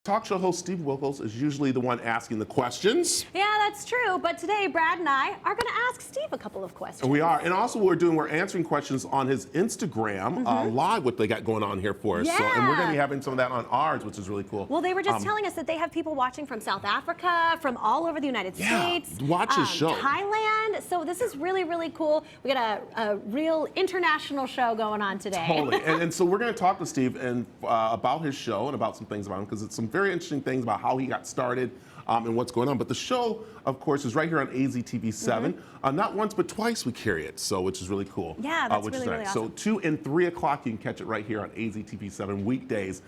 Talk show host Steve Wilkos is usually the one asking the questions. Yeah, that's true. But today, Brad and I are going to ask Steve a couple of questions. We are. And also what we're answering questions on his Instagram live, what they got going on here for us. Yeah. So, and we're going to be having some of that on ours, which is really cool. Well, they were just telling us that they have people watching from South Africa, from all over the United States. Watch his show. Thailand. So this is really, really cool. We got a real international show going on today. Totally. and so we're going to talk to Steve and about his show and about some things about him, because it's some very interesting things about how he got started and what's going on. But the show, of course, is right here on AZTV7. Not once, but twice we carry it, so which is really cool. Yeah, that's which really, is nice. really awesome. So 2 and 3 o'clock, you can catch it right here on AZTV7 weekdays,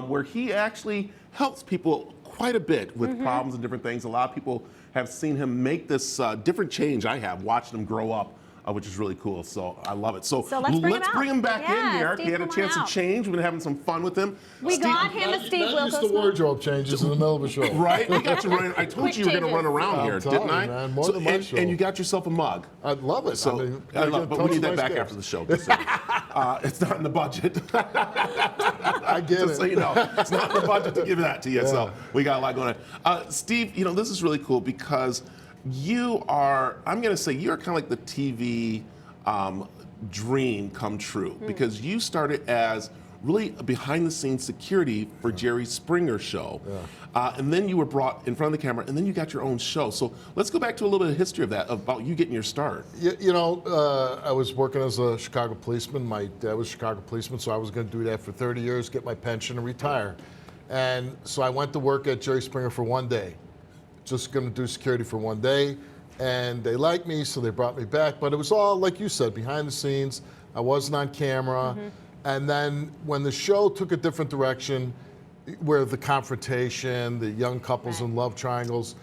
where he actually helps people quite a bit with problems and different things. A lot of people have seen him make this different change. I have watched him grow up. Which is really cool, so I love it. So let's bring him back in here. Steve, he had a chance to change. We've been having some fun with him. We got him a Steve Wilkos. Not just the wardrobe changes in the middle of a show. Right? You got to run. I told you were going to run around here, didn't I? Man, more than my show. And you got yourself a mug. I'd love it. So, but we need that back after the show. It's not in the budget. I get it. Just so you know, it's not in the budget to give that to you. Yeah. So we got a lot going on. Steve, you know, this is really cool because you are, I'm going to say, you're kind of like the TV dream come true, because you started as really behind the scenes security for Jerry Springer's show. And then you were brought in front of the camera, and then you got your own show. So let's go back to a little bit of history of that, about you getting your start. You know, I was working as a Chicago policeman. My dad was a Chicago policeman, so I was going to do that for 30 years, get my pension, and retire. And so I went to work at Jerry Springer for one day, just going to do security for one day. And they liked me, so they brought me back. But it was all, like you said, behind the scenes. I wasn't on camera. And then when the show took a different direction, where the confrontation, the young couples and love triangles,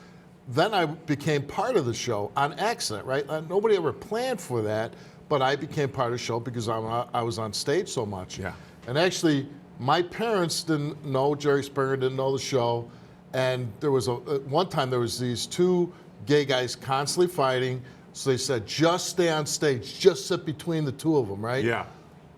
then I became part of the show on accident, right? Nobody ever planned for that, but I became part of the show because I was on stage so much. Yeah. And actually, my parents didn't know Jerry Springer, didn't know the show. And there was one time there was these two gay guys constantly fighting, so they said, just stay on stage, just sit between the two of them, right? Yeah.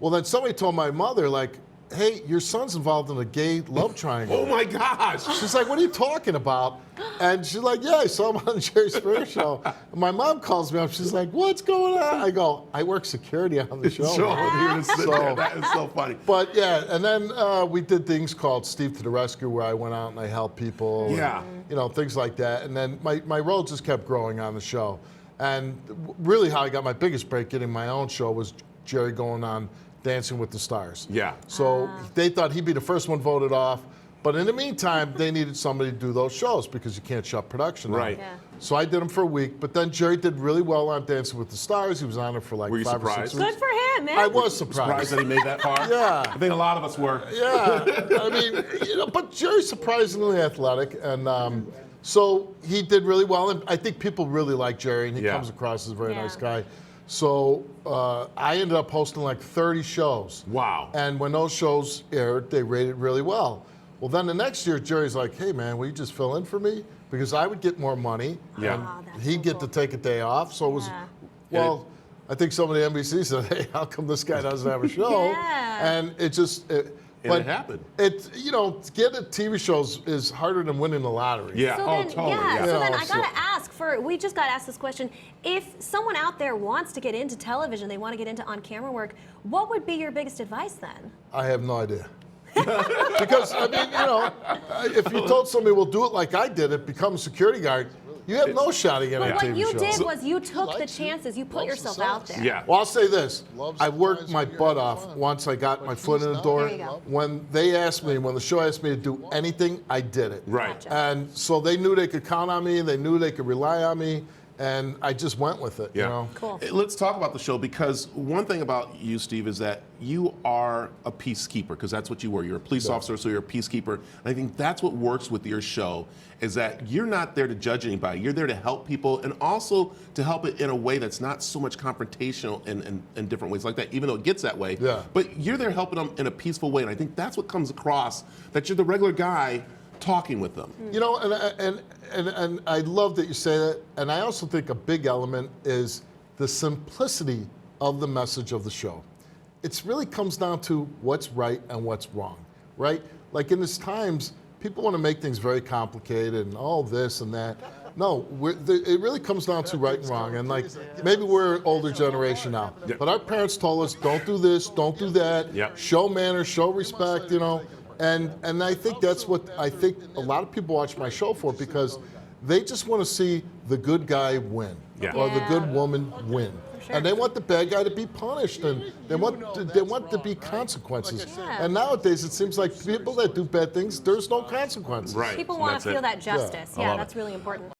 Well, then somebody told my mother, like, hey, your son's involved in a gay love triangle. Oh my gosh. She's like, what are you talking about? And she's like, yeah, I saw him on the Jerry Springer show. And my mom calls me up, she's like, what's going on? I go, I work security on the show. That is so funny. But yeah, and then we did things called Steve to the Rescue, where I went out and I helped people. Yeah. And, you know, things like that. And then my role just kept growing on the show. And really how I got my biggest break getting my own show was Jerry going on Dancing with the Stars. Yeah. So they thought he'd be the first one voted off. But in the meantime, they needed somebody to do those shows because you can't shut production down. Right. Yeah. So I did them for a week. But then Jerry did really well on Dancing with the Stars. He was on it for like 5 or 6 weeks. Good for him, man. I was surprised. Surprised that he made that far? Yeah. I think a lot of us were. Yeah. I mean, you know, but Jerry's surprisingly athletic. And so he did really well. And I think people really like Jerry. And he comes across as a very nice guy. So I ended up hosting like 30 shows. Wow. And when those shows aired, they rated really well. Well, then the next year, Jerry's like, hey, man, will you just fill in for me? Because I would get more money. Yeah. And he'd get to take a day off. So it was, well, I think somebody at NBC said, hey, how come this guy doesn't have a show? And it just... But it happened. You know, to get a TV shows is harder than winning the lottery. Yeah. So Oh, then, totally. yeah. So then I so- gotta ask we just got asked this question. If someone out there wants to get into television, they want to get into on-camera work, what would be your biggest advice then? I have no idea. Because, I mean, you know, if you told somebody, well, do it like I did it, become a security guard, you have no shot at getting a But TV what you show. did was you took the likes you, chances. You put loves the yourself songs. out there. Yeah. Well, I'll say this. Loves I the worked guys my when you're butt having off fun. once I got my foot in the not. door. There you go. When they asked me, when the show asked me to do anything, I did it. Right. Gotcha. And so they knew they could count on me. They knew they could rely on me. And I just went with it, you know? Cool. Let's talk about the show, because one thing about you, Steve, is that you are a peacekeeper, because that's what you were. You're a police officer, so you're a peacekeeper. And I think that's what works with your show, is that you're not there to judge anybody. You're there to help people, and also to help it in a way that's not so much confrontational in different ways like that, even though it gets that way. Yeah. But you're there helping them in a peaceful way, and I think that's what comes across, that you're the regular guy talking with them. You know, and I love that you say that. And I also think a big element is the simplicity of the message of the show. It really comes down to what's right and what's wrong, right? Like in these times, people want to make things very complicated and all this and that. No, it really comes down to right and wrong. And like, maybe we're an older generation now, but our parents told us, don't do this, don't do that, show manners, show respect, you know. And I think that's what I think a lot of people watch my show for, because they just want to see the good guy win or the good woman win. Sure. And they want the bad guy to be punished, and they want to be consequences. And nowadays, it seems like people that do bad things, there's no consequences. Right. People want to feel that justice. I love That's really important.